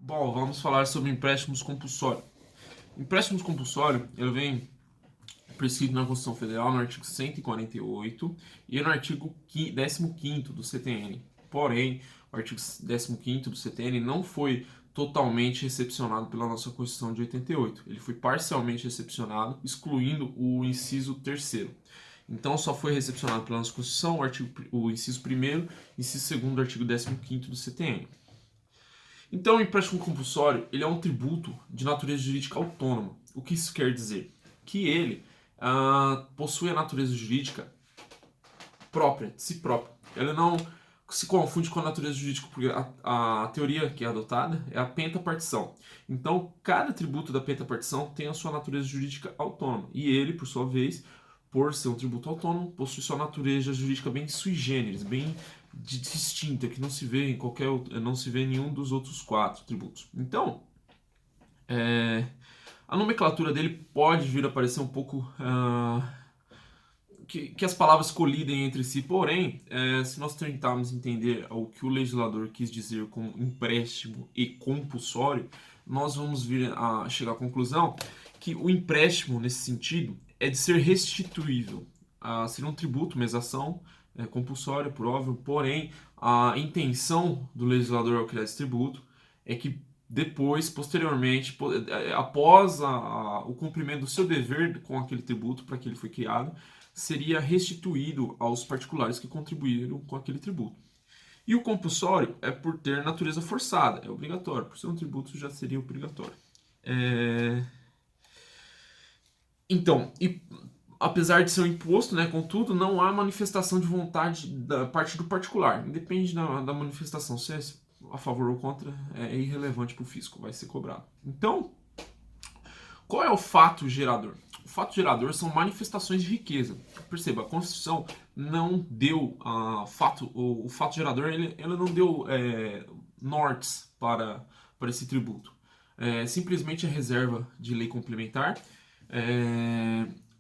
Bom, vamos falar sobre empréstimos compulsórios. Empréstimos compulsórios, ele vem prescrito na Constituição Federal no artigo 148 e no artigo 15º do CTN. Porém, o artigo 15º do CTN não foi totalmente recepcionado pela nossa Constituição de 88. Ele foi parcialmente recepcionado, excluindo o inciso 3º. Então, só foi recepcionado pela nossa Constituição o inciso 1º e inciso 2º do artigo 15º do CTN. Então, o empréstimo compulsório ele é um tributo de natureza jurídica autônoma. O que isso quer dizer? Que ele possui a natureza jurídica própria, de si próprio. Ele não se confunde com a natureza jurídica, porque a teoria que é adotada é a pentapartição. Então, cada tributo da pentapartição tem a sua natureza jurídica autônoma. E ele, por sua vez, por ser um tributo autônomo, possui sua natureza jurídica bem sui generis, bem distinta, que não se vê em não se vê em nenhum dos outros 4 tributos. Então, a nomenclatura dele pode vir a parecer um pouco que as palavras colidem entre si, porém, se nós tentarmos entender o que o legislador quis dizer com empréstimo e compulsório, nós vamos vir a chegar à conclusão que o empréstimo, nesse sentido, é de ser restituível. Seria um tributo, uma exação compulsória, por óbvio, porém, a intenção do legislador ao criar esse tributo é que depois, posteriormente, após o cumprimento do seu dever com aquele tributo para que ele foi criado, seria restituído aos particulares que contribuíram com aquele tributo. E o compulsório é por ter natureza forçada, é obrigatório. Por ser um tributo já seria obrigatório. Então, apesar de ser um imposto, né, contudo, não há manifestação de vontade da parte do particular. Independe da manifestação, se é a favor ou contra, é irrelevante para o fisco, vai ser cobrado. Então, qual é o fato gerador? O fato gerador são manifestações de riqueza. Perceba, a Constituição não deu o fato gerador, ele não deu nortes para esse tributo. Simplesmente a reserva de lei complementar.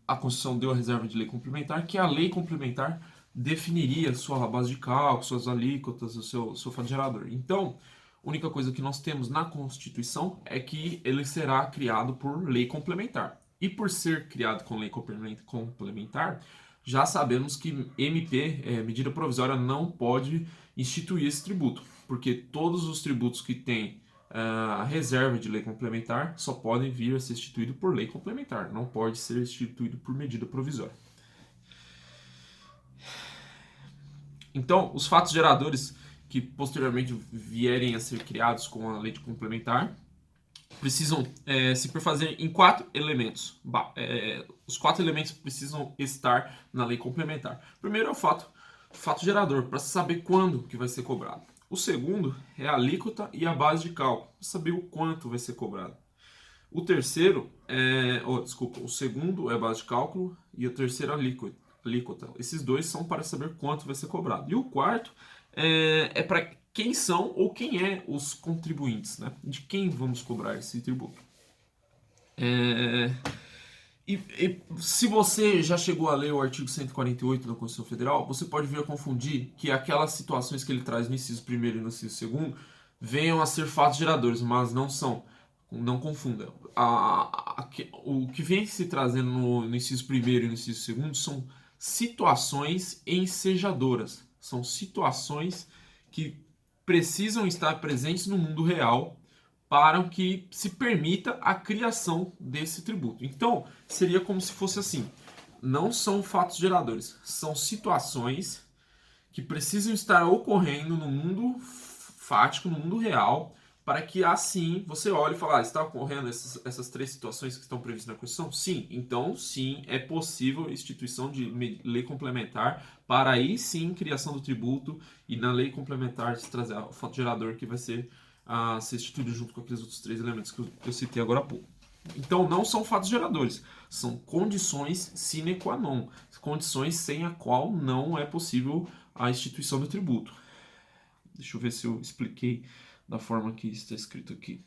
A Constituição deu a reserva de lei complementar, que a lei complementar definiria sua base de cálculo, suas alíquotas, o seu fato gerador. Então, a única coisa que nós temos na Constituição é que ele será criado por lei complementar. E por ser criado com lei complementar, já sabemos que MP, medida provisória, não pode instituir esse tributo, porque todos os tributos que têm a reserva de lei complementar só podem vir a ser instituídos por lei complementar, não pode ser instituído por medida provisória. Então, os fatos geradores que posteriormente vierem a ser criados com a lei complementar precisam se perfazer em 4 elementos. Os 4 elementos precisam estar na lei complementar. Primeiro é o fato gerador, para saber quando que vai ser cobrado. O segundo é a alíquota e a base de cálculo, para saber o quanto vai ser cobrado. O terceiro o segundo é a base de cálculo e o terceiro é a alíquota. Esses dois são para saber quanto vai ser cobrado. E o quarto é para quem são ou quem é os contribuintes, né? De quem vamos cobrar esse tributo. E se você já chegou a ler o artigo 148 da Constituição Federal, você pode vir a confundir que aquelas situações que ele traz no inciso 1º e no inciso 2º venham a ser fatos geradores, mas não são. Não confunda. O que vem se trazendo no inciso 1º e no inciso 2º são situações ensejadoras. São situações que precisam estar presentes no mundo real para que se permita a criação desse tributo. Então, seria como se fosse assim: não são fatos geradores, são situações que precisam estar ocorrendo no mundo fático, no mundo real, para que assim você olhe e fale, está ocorrendo essas 3 situações que estão previstas na Constituição? Sim, então sim, é possível a instituição de lei complementar para aí sim criação do tributo e na lei complementar se trazer o fato gerador que vai ser instituído junto com aqueles outros 3 elementos que eu citei agora há pouco. Então não são fatos geradores, são condições sine qua non, condições sem a qual não é possível a instituição do tributo. Deixa eu ver se eu expliquei da forma que está escrito aqui.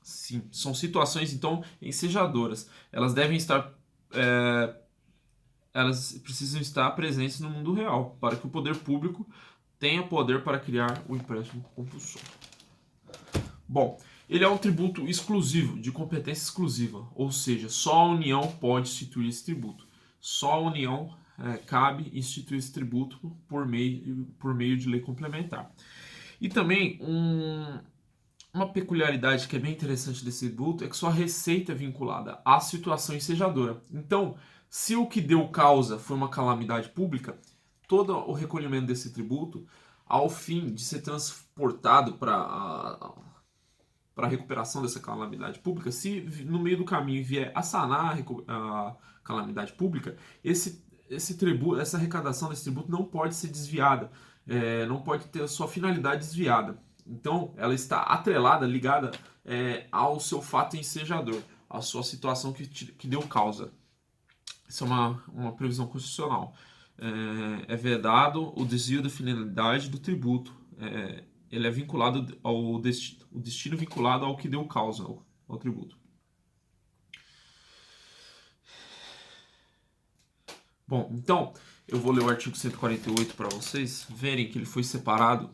Sim, são situações, então, ensejadoras. Elas devem estar... elas precisam estar presentes no mundo real, para que o poder público tenha poder para criar o empréstimo compulsório. Bom, ele é um tributo exclusivo, de competência exclusiva, ou seja, só a União pode instituir esse tributo. Só a União cabe instituir esse tributo por meio de lei complementar. E também uma peculiaridade que é bem interessante desse tributo é que sua receita é vinculada à situação ensejadora. Então, se o que deu causa foi uma calamidade pública, todo o recolhimento desse tributo, ao fim de ser transportado para a recuperação dessa calamidade pública, se no meio do caminho vier a sanar a calamidade pública, esse tributo, essa arrecadação desse tributo não pode ser desviada, não pode ter a sua finalidade desviada. Então, ela está atrelada, ligada ao seu fato ensejador, à sua situação que deu causa. Isso é uma previsão constitucional. É vedado o desvio da finalidade do tributo. Ele é vinculado ao destino vinculado ao que deu causa ao tributo. Bom, então eu vou ler o artigo 148 para vocês verem que ele foi separado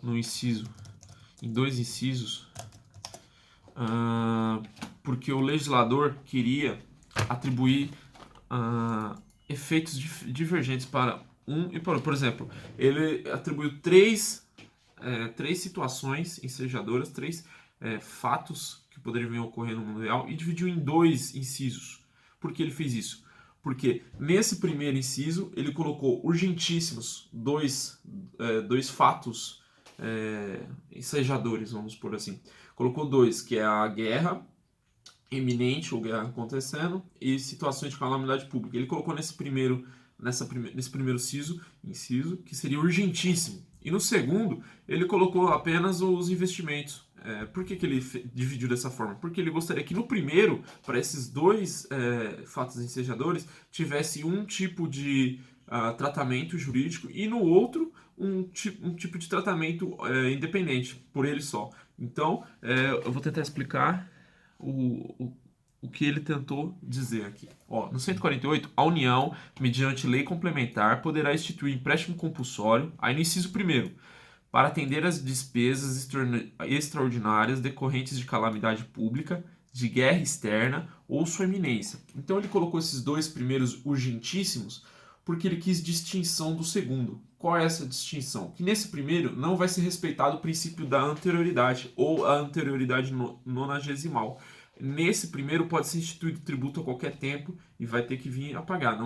em dois incisos, porque o legislador queria atribuir efeitos divergentes para um e para outro. Por exemplo, ele atribuiu três situações ensejadoras, três fatos que poderiam ocorrer no mundo real e dividiu em dois incisos. Por que ele fez isso? Porque nesse primeiro inciso ele colocou urgentíssimos dois fatos ensejadores, vamos por assim. Colocou dois, que é a guerra iminente ou guerra acontecendo e situações de calamidade pública. Ele colocou nesse primeiro inciso, que seria urgentíssimo. E no segundo, ele colocou apenas os investimentos. Por que ele dividiu dessa forma? Porque ele gostaria que no primeiro, para esses dois fatos ensejadores, tivesse um tipo de tratamento jurídico e no outro um tipo de tratamento independente, por ele só. Então, eu vou tentar explicar o que ele tentou dizer aqui. No 148, a União, mediante lei complementar, poderá instituir empréstimo compulsório, aí no inciso 1º, para atender às despesas extraordinárias decorrentes de calamidade pública, de guerra externa ou sua iminência. Então ele colocou esses dois primeiros urgentíssimos porque ele quis distinção do segundo. Qual é essa distinção? Que nesse primeiro não vai ser respeitado o princípio da anterioridade ou a anterioridade nonagesimal. Nesse primeiro pode ser instituído tributo a qualquer tempo e vai ter que vir a pagar.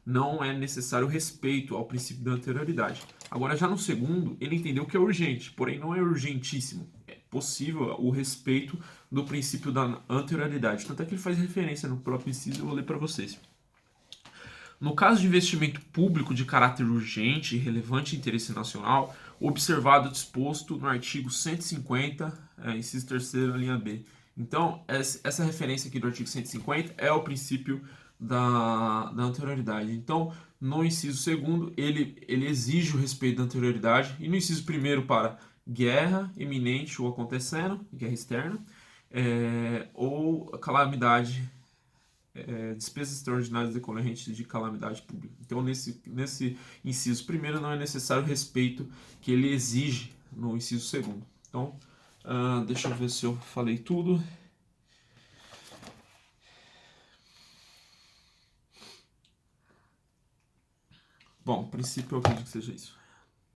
Não é necessário respeito ao princípio da anterioridade. Agora, já no segundo, ele entendeu que é urgente, porém não é urgentíssimo. É possível o respeito do princípio da anterioridade. Tanto é que ele faz referência no próprio inciso, eu vou ler para vocês. No caso de investimento público de caráter urgente e relevante interesse nacional, observado o disposto no artigo 150, inciso 3º, linha B. Então, essa referência aqui do artigo 150 é o princípio da anterioridade. Então, no inciso 2º, ele exige o respeito da anterioridade, e no inciso 1º para guerra iminente ou acontecendo, guerra externa, ou calamidade, despesas extraordinárias decorrentes de calamidade pública. Então, nesse inciso 1º, não é necessário o respeito que ele exige no inciso 2º. Então, deixa eu ver se eu falei tudo. Bom, a princípio eu acredito que seja isso.